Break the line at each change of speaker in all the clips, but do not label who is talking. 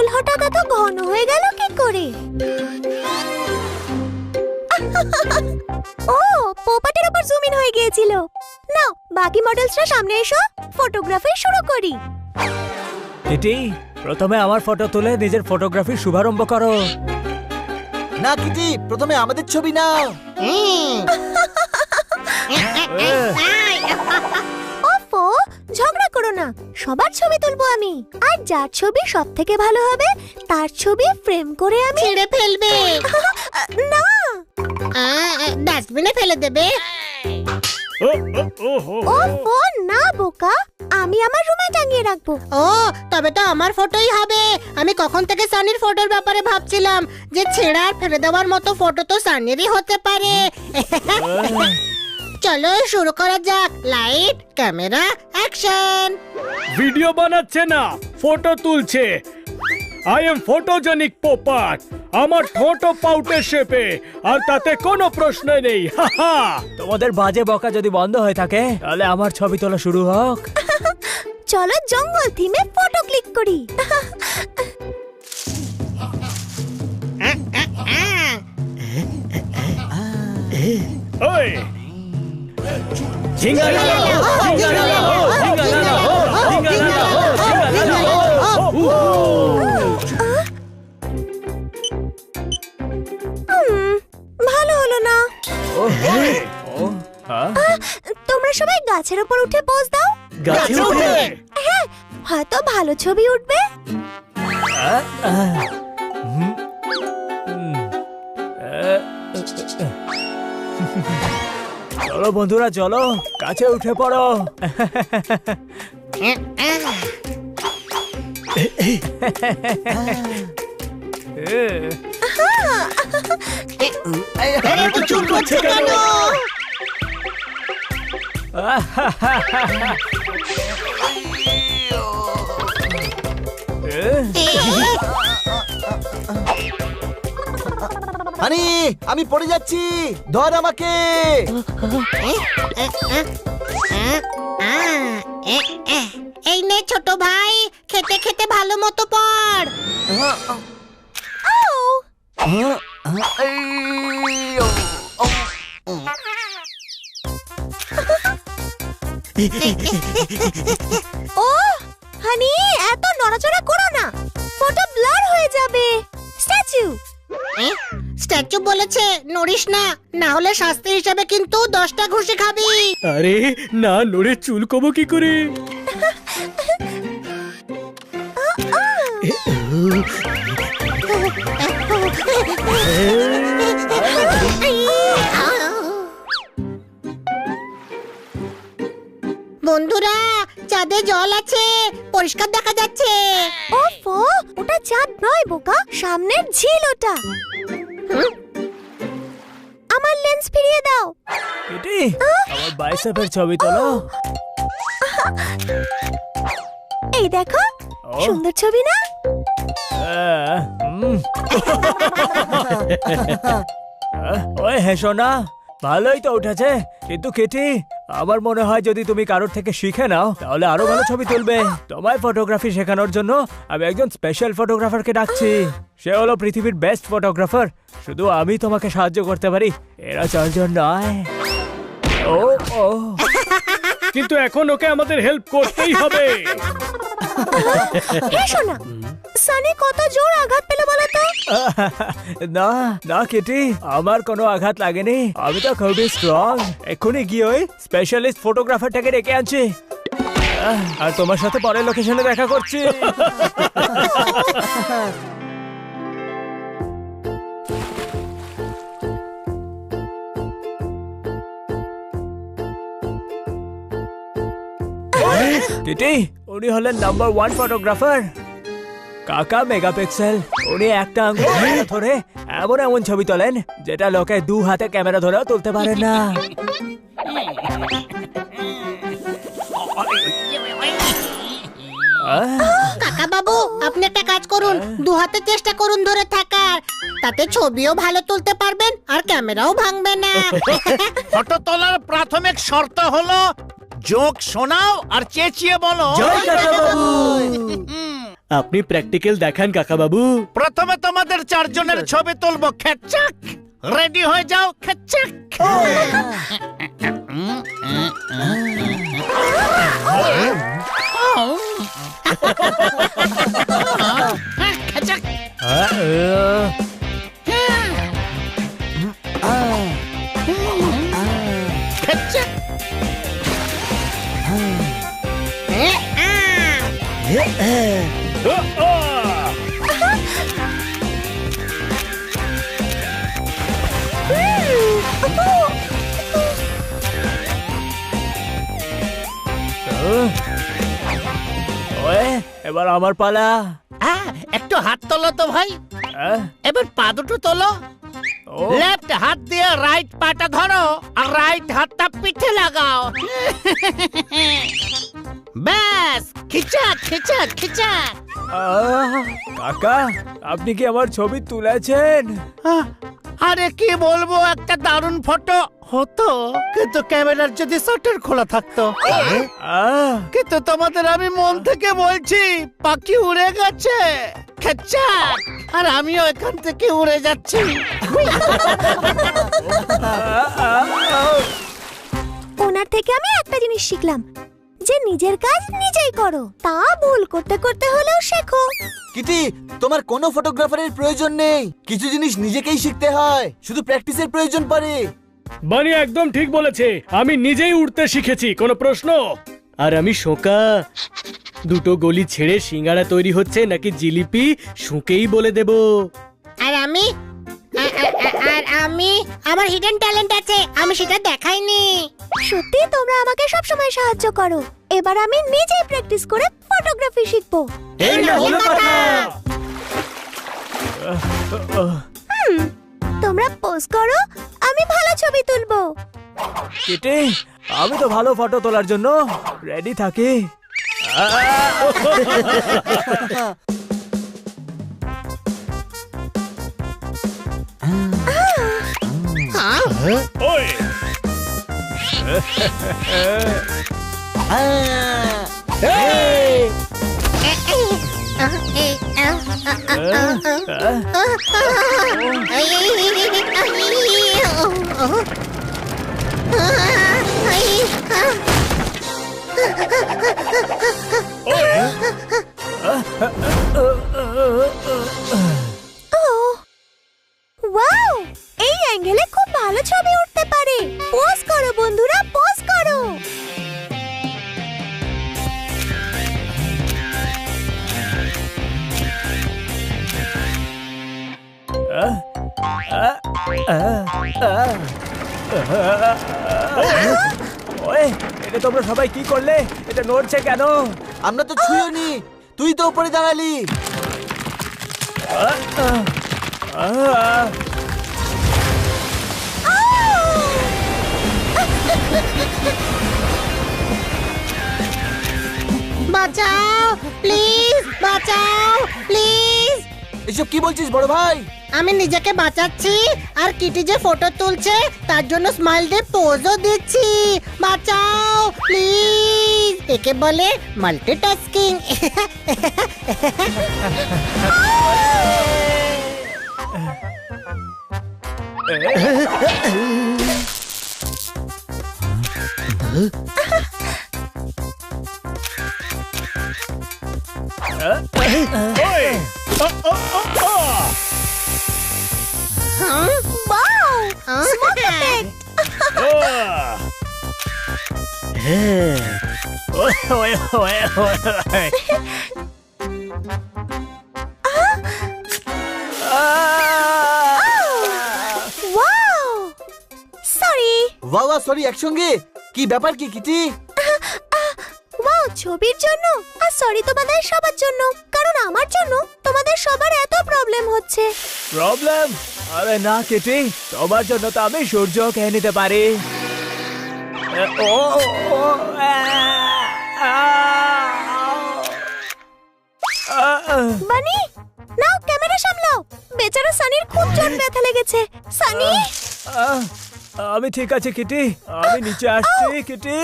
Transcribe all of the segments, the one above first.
জঙ্গল হঠাৎ এত ঘন হয়ে গেল কি করে? ও, পোপাটের উপর জুম ইন হয়ে গিয়েছিল। নাও, বাকি মডেলসরা সামনে এসো, ফটোগ্রাফি শুরু করি।
কিটি, প্রথমে আমার ফটো তুলে নিজের ফটোগ্রাফির শুভারম্ভ করো।
না কিটি, প্রথমে আমাদের ছবি নাও।
ওফো, ঝগড়া করো না, সবার ছবি তুলবো আমি। আর যার ছবি সব থেকে ভালো হবে তার ছবি ফ্রেম করে আমি
ছিঁড়ে ফেলবে
না,
ডাস্টবিনে ফেলে দেবে।
ওফো না বোকা, আমি আমার রুমে টাঙিয়ে রাখবো।
ও, তবে তো আমার ফটোই হবে। আমি কখন থেকে সানির ফটোর ব্যাপারে ভাবছিলাম যে ছেঁড়া আর ফেলে দেওয়ার মতো ফটো তো সানিরই হতে পারে। চলো শুরু করা যাক। Light, camera, action.
ভিডিও বানাচ্ছে না, ফটো তুলছে। আই এম ফটোজেনিক পোপাট। আমার ঠোঁটও পাউটের শেপে, আর তাতে কোনো প্রশ্ন নেই। হাহা।
তোমাদের বাজে বকা যদি বন্ধ হয়ে থাকে তাহলে আমার ছবি তোলা শুরু হোক।
চলো জঙ্গল থিমে ফটো ক্লিক করি।
ওই ঝিঙ্গালালা হো, ঝিঙ্গালালা হো, ঝিঙ্গালালা হো, ঝিঙ্গালালা হো, ঝিঙ্গালালা হো।
ভালো হলো না।
হ্যাঁ?
তোমরা সবাই গাছের উপর উঠে পোজ দাও।
গাছে উঠে?
হ্যাঁ, হয়তো ভালো ছবি উঠবে।
চলো বন্ধুরা, চলো কাছে উঠে পড়ো।
চুপ করছে কেন? হানি, আমি পড়ে যাচ্ছি, ধর আমাকে।
এই নে ছোট ভাই, খেতে খেতে ভালো মতো পড়।
ও হানি, এত নড়াচড়া করো না, ফটো ব্লার হয়ে যাবে। স্ট্যাচু
স্ট্যাচু বলেছে নড়িস না, না হলে শাস্তি হিসাবে কিন্তু 10টা ঘুষি খাবি।
আরে না, নড়ে চুল কবো কি করে?
বন্ধুরা, চাঁদে জল আছে, পরিষ্কার দেখা যাচ্ছে।
ওফো, ওটা চাঁদ নয় বোকা, সামনের ঝিল ওটা। আমার লেন্স ফিরিয়ে দাও।
কিটি, আমার বাইসেপের ছবি তোলো।
এই দেখো, সুন্দর ছবি না?
ওই হেসো না, ভালোই তো উঠেছে। কিন্তু কিটি, আমার মনে হয় যদি তুমি কারোর থেকে শিখে নাও তাহলে আরো ভালো ছবি তুলবে। তোমায় ফটোগ্রাফি শেখানোর জন্য আমি একজন স্পেশাল ফটোগ্রাফারকে ডাকছি। সে হলো পৃথিবীর বেস্ট ফটোগ্রাফার। শুধু আমি তোমাকে সাহায্য করতে পারি, এরা 4 জন নয়। ও ও,
কিন্তু এখন ওকে আমাদের হেল্প করতেই হবে।
হেসো না, সানি কত জোর আঘাত পেল বলো তো?
না না কিটি, আমার কোনো আঘাত লাগেনি। আমি তো খুবই স্ট্রং। এক্ষুনি গিয়ে ওই স্পেশালিস্ট ফটোগ্রাফারটাকে ডেকে আনছি, আর তোমার সাথে পরের লোকেশনে দেখা করছি। কিটি, উনি হলেন নাম্বার 1 ফটোগ্রাফার, কাকা মেগাপিক্সেল। উনি একটা আঙ্গুল ধরে এমন এমন ছবি তোলেন যেটা লোকে 2 হাতে ক্যামেরা ধরেও তুলতে পারে না।
কাকা বাবু, আপনি একটা কাজ করুন, 2 হাতে চেষ্টা করুন ধরে থাকার। তাতে ছবিও ভালো তুলতে পারবেন আর ক্যামেরাও ভাঙবে না।
ফটো তোলার প্রাথমিক শর্ত হলো জোক শোনাও আর চেঁচিয়ে বলো
জয় কাকা বাবু।
আপনি প্র্যাকটিক্যাল দেখান কাকা বাবু।
প্রথমে তোমাদের চারজনের ছবি তুলবো, খেচ্চাক। রেডি হয়ে যাও, খেচ্চাক। খেচ্চাক। খেচ্চাক।
ওয়ে এবার আমার পালা।
একটু হাত তোলো তো ভাই। এবার পা দুটো তোলো।
ও
লেফট হাত দিয়ে রাইট পাটা ধরো আর রাইট হাতটা পিঠে লাগাও। ব্যাস, খিচাক খিচাক খিচাক।
কাকা আপনি কি আমার ছবি তুলেছেন?
আরে কি বলবো, একটা দারুণ ফটো হতো, কিন্তু ক্যামেরার যদি শাটার খোলা থাকতো। কিন্তু তোমাদের আমি মন থেকে বলছি, পাখি উড়ে গেছে, খেচ্চাক। আর আমিও এখান থেকে উড়ে যাচ্ছি।
ওনার থেকে আমি একটা জিনিস শিখলাম, যে নিজের কাজ নিজেই করো, তা ভুল করতে করতে হলেও শেখো।
কিটি, তোমার কোনো ফটোগ্রাফারের প্রয়োজন নেই, কিছু জিনিস নিজেকেই শিখতে হয়, শুধু প্র্যাকটিসের প্রয়োজন পড়ে।
বানি একদম ঠিক বলেছে, আমি নিজেই উঠতে শিখেছি, কোনো প্রশ্ন? আর আমি শোকা, দুটো গলি ছেড়ে সিঙ্গারা তৈরি হচ্ছে নাকি জিলিপি শুঁকেই বলে দেব।
আর আমি আমার হিডেন ট্যালেন্ট আছে, আমি সেটা দেখাইনি।
সত্যি তোমরা আমাকে সব সময় সাহায্য করো। এবার আমি নিজেই প্র্যাকটিস করে ফটোগ্রাফি শিখবো।
এই না হলো কথা।
তোমরা পোজ করো, আমি ভালো ছবি তুলবো।
কেটে আমি তো ভালো ফটো তোলার জন্য রেডি থাকি।
ওই
ওয়াও, এই অ্যাঙ্গেলে খুব ভালো ছবি উঠতে পারে। পোজ করো বন্ধুরা, পোজ করো।
ওই এটা তোমরা সবাই কি করলে? এটা নড়ছে কেন?
আমরা তো ছুঁয়োনি, তুই তো উপরে দাঁড়ালি।
বাঁচাও প্লিজ, বাঁচাও প্লিজ।
এসব কি বলছিস বড় ভাই?
আমি নিজেকে বাঁচাচ্ছি, আর কিটি যে ফটো তুলছে তার জন্য স্মাইল দিয়ে পোজও দিচ্ছি। বাঁচাও প্লিজ, একে বলে multitasking.
Wow, smoke effect. Wow, sorry.
বাবা সরি, একসঙ্গে? কি ব্যাপার কি কিটি?
ওয়াও ছবির জন্য, আর সরি তোমাদের সবার জন্য, কারণ আমার জন্য তোমাদের সবার এত প্রবলেম হচ্ছে।
প্রবলেম? আরে না কেটি, তোমার জন্য তো আমি সূর্য খেয়ে নিতে পারি।
বানি, নাও ক্যামেরা সামলাও। বেচারা সানির খুব জোর ব্যথা লেগেছে। সানি,
আমি ঠিক আছে কিটি, আমি নিচে আসছি কিটি।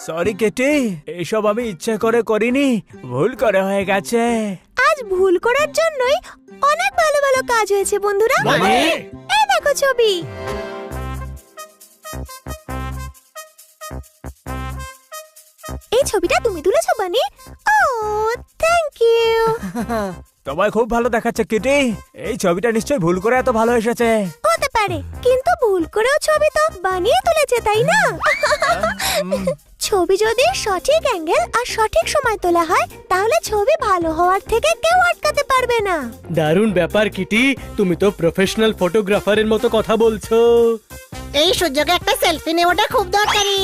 সরি কেটি, এইসব আমি ইচ্ছে করে করিনি, ভুল করে হয়ে গেছে।
আজ ভুল করার জন্যই অনেক ভালো ভালো কাজ হয়েছে বন্ধুরা। এই দেখো ছবি। এই ছবিটা তুমি তুলেছো বানি? ও থ্যাংক ইউ।
তোমায় খুব ভালো দেখাচ্ছে কেটি। এই ছবিটা নিশ্চয়ই ভুল করে এত ভালো এসেছে।
হতে পারে, কিন্তু ভুল করেও ছবি তো বানিয়ে তুলেছে, তাই না? ছবি যদি সঠিক অ্যাঙ্গেল আর সঠিক সময় তোলা হয় তাহলে ছবি ভালো হওয়ার থেকে কেউ আটকাতে পারবে না।
দারুণ ব্যাপার কিটি, তুমি তো প্রফেশনাল ফটোগ্রাফারের মতো কথা বলছো।
এই সুযোগে একটা সেলফি নেওয়াটা খুব দরকারি।